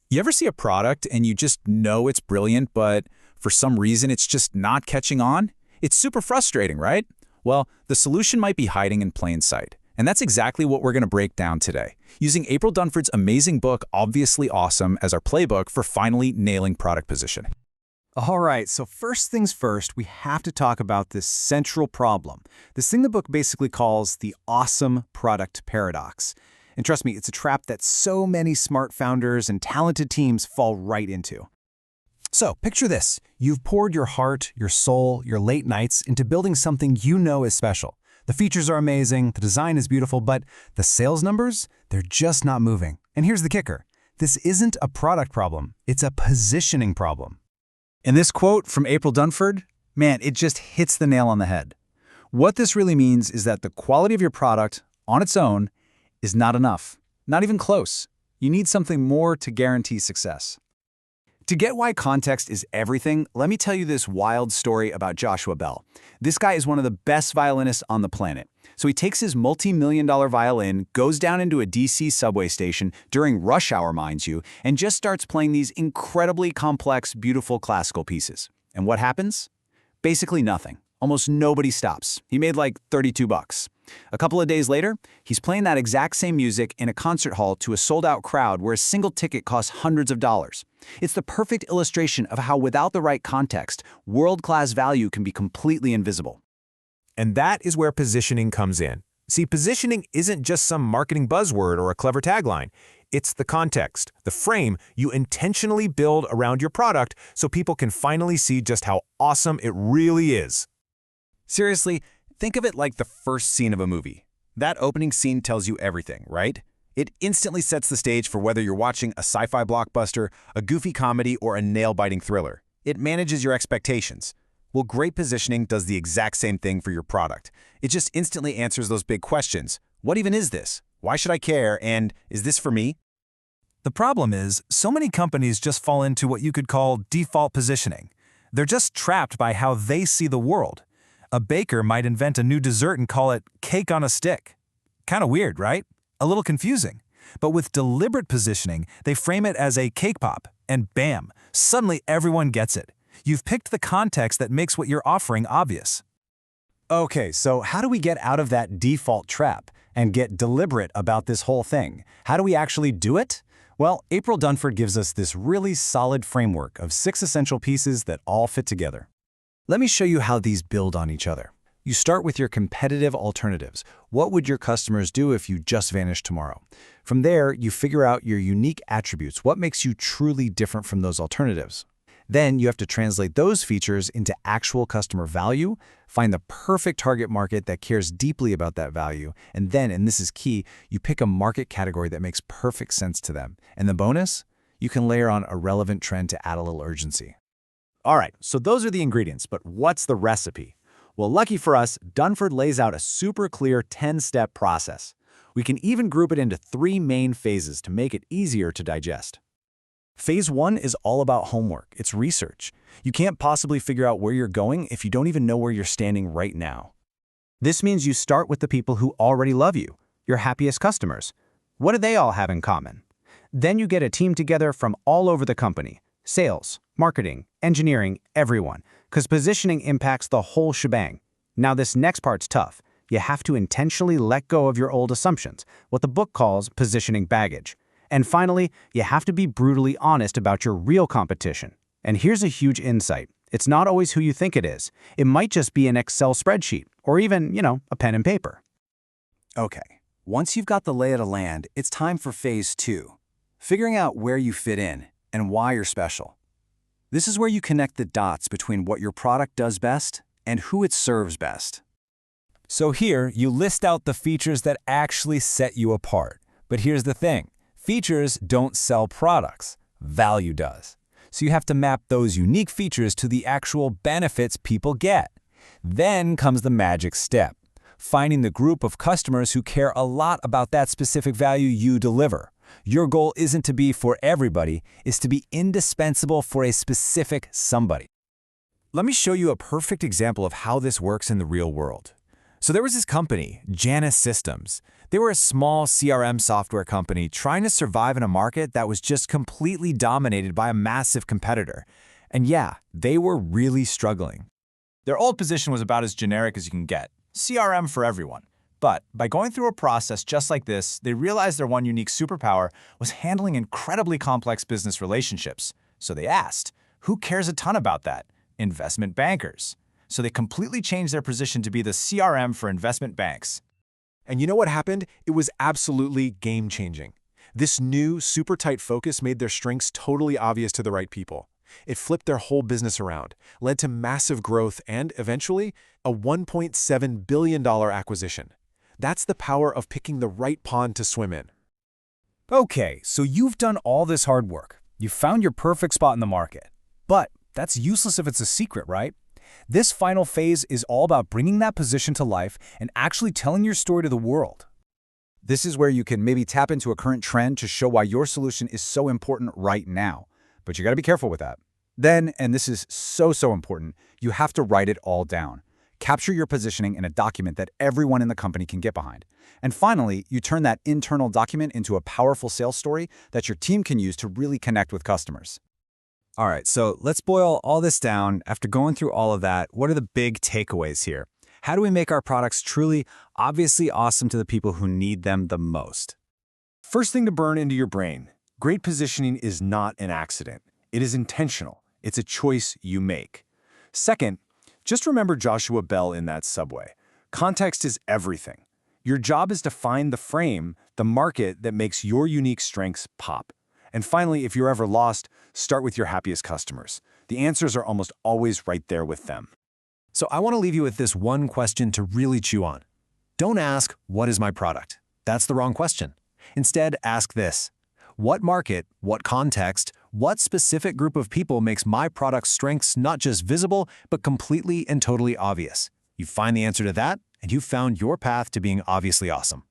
You ever see a product and you just know it's brilliant, but for some reason it's just not catching on? It's super frustrating, right? Well, the solution might be hiding in plain sight. And that's exactly what we're going to break down today, using April Dunford's amazing book, Obviously Awesome, as our playbook for finally nailing product positioning. All right, so first things first, we have to talk about this central problem. This thing the book basically calls the awesome product paradox. And trust me, it's a trap that so many smart founders and talented teams fall right into. So picture this. You've poured your heart, your soul, your late nights into building something you know is special. The features are amazing, the design is beautiful, but the sales numbers, they're just not moving. And here's the kicker. This isn't a product problem, it's a positioning problem. And this quote from April Dunford, man, it just hits the nail on the head. What this really means is that the quality of your product on its own is not enough, not even close. You need something more to guarantee success. To get why context is everything, let me tell you this wild story about Joshua Bell. This guy is one of the best violinists on the planet. So he takes his multi-million-dollar violin, goes down into a DC subway station, during rush hour, mind you, and just starts playing these incredibly complex, beautiful classical pieces. And what happens? Basically nothing. Almost nobody stops. He made like $32. A couple of days later, he's playing that exact same music in a concert hall to a sold-out crowd where a single ticket costs hundreds of dollars. It's the perfect illustration of how without the right context, world-class value can be completely invisible. And that is where positioning comes in. See, positioning isn't just some marketing buzzword or a clever tagline. It's the context, the frame you intentionally build around your product so people can finally see just how awesome it really is. Seriously, think of it like the first scene of a movie. That opening scene tells you everything, right? It instantly sets the stage for whether you're watching a sci-fi blockbuster, a goofy comedy, or a nail-biting thriller. It manages your expectations. Well, great positioning does the exact same thing for your product. It just instantly answers those big questions. What even is this? Why should I care? And is this for me? The problem is, so many companies just fall into what you could call default positioning. They're just trapped by how they see the world. A baker might invent a new dessert and call it cake on a stick. Kind of weird, right? A little confusing. But with deliberate positioning, they frame it as a cake pop, and bam, suddenly everyone gets it. You've picked the context that makes what you're offering obvious. Okay, so how do we get out of that default trap and get deliberate about this whole thing? How do we actually do it? Well, April Dunford gives us this really solid framework of 6 essential pieces that all fit together. Let me show you how these build on each other. You start with your competitive alternatives. What would your customers do if you just vanished tomorrow? From there, you figure out your unique attributes. What makes you truly different from those alternatives? Then you have to translate those features into actual customer value, find the perfect target market that cares deeply about that value, and then, and this is key, you pick a market category that makes perfect sense to them. And the bonus? You can layer on a relevant trend to add a little urgency. All right, so those are the ingredients, but what's the recipe? Well, lucky for us, Dunford lays out a super clear 10-step process. We can even group it into 3 main phases to make it easier to digest. Phase 1 is all about homework. It's research. You can't possibly figure out where you're going if you don't even know where you're standing right now. This means you start with the people who already love you, your happiest customers. What do they all have in common? Then you get a team together from all over the company. Sales, marketing, engineering, everyone, because positioning impacts the whole shebang. Now this next part's tough. You have to intentionally let go of your old assumptions, what the book calls positioning baggage. And finally, you have to be brutally honest about your real competition. And here's a huge insight. It's not always who you think it is. It might just be an Excel spreadsheet, or even, a pen and paper. Okay, once you've got the lay of the land, it's time for phase 2. Figuring out where you fit in and why you're special. This is where you connect the dots between what your product does best and who it serves best. So here, you list out the features that actually set you apart. But here's the thing. Features don't sell products. Value does. So you have to map those unique features to the actual benefits people get. Then comes the magic step. Finding the group of customers who care a lot about that specific value you deliver. Your goal isn't to be for everybody, it's to be indispensable for a specific somebody. Let me show you a perfect example of how this works in the real world. So there was this company, Janus Systems. They were a small CRM software company trying to survive in a market that was just completely dominated by a massive competitor. And yeah, they were really struggling. Their old position was about as generic as you can get, CRM for everyone. But by going through a process just like this, they realized their one unique superpower was handling incredibly complex business relationships. So they asked, who cares a ton about that? Investment bankers. So they completely changed their position to be the CRM for investment banks. And you know what happened? It was absolutely game-changing. This new, super tight focus made their strengths totally obvious to the right people. It flipped their whole business around, led to massive growth and, eventually, a $1.7 billion acquisition. That's the power of picking the right pond to swim in. Okay, so you've done all this hard work. You've found your perfect spot in the market. But that's useless if it's a secret, right? This final phase is all about bringing that position to life and actually telling your story to the world. This is where you can maybe tap into a current trend to show why your solution is so important right now. But you got to be careful with that. Then, and this is so important, you have to write it all down. Capture your positioning in a document that everyone in the company can get behind. And finally, you turn that internal document into a powerful sales story that your team can use to really connect with customers. All right, so let's boil all this down. After going through all of that, what are the big takeaways here? How do we make our products truly, obviously awesome to the people who need them the most? First thing to burn into your brain, great positioning is not an accident. It is intentional. It's a choice you make. Second, just remember Joshua Bell in that subway. Context is everything. Your job is to find the frame, the market that makes your unique strengths pop. And finally, if you're ever lost, start with your happiest customers. The answers are almost always right there with them. So I want to leave you with this one question to really chew on. Don't ask, what is my product? That's the wrong question. Instead, ask this. What market, what context, what specific group of people makes my product's strengths not just visible, but completely and totally obvious? You find the answer to that, and you've found your path to being obviously awesome.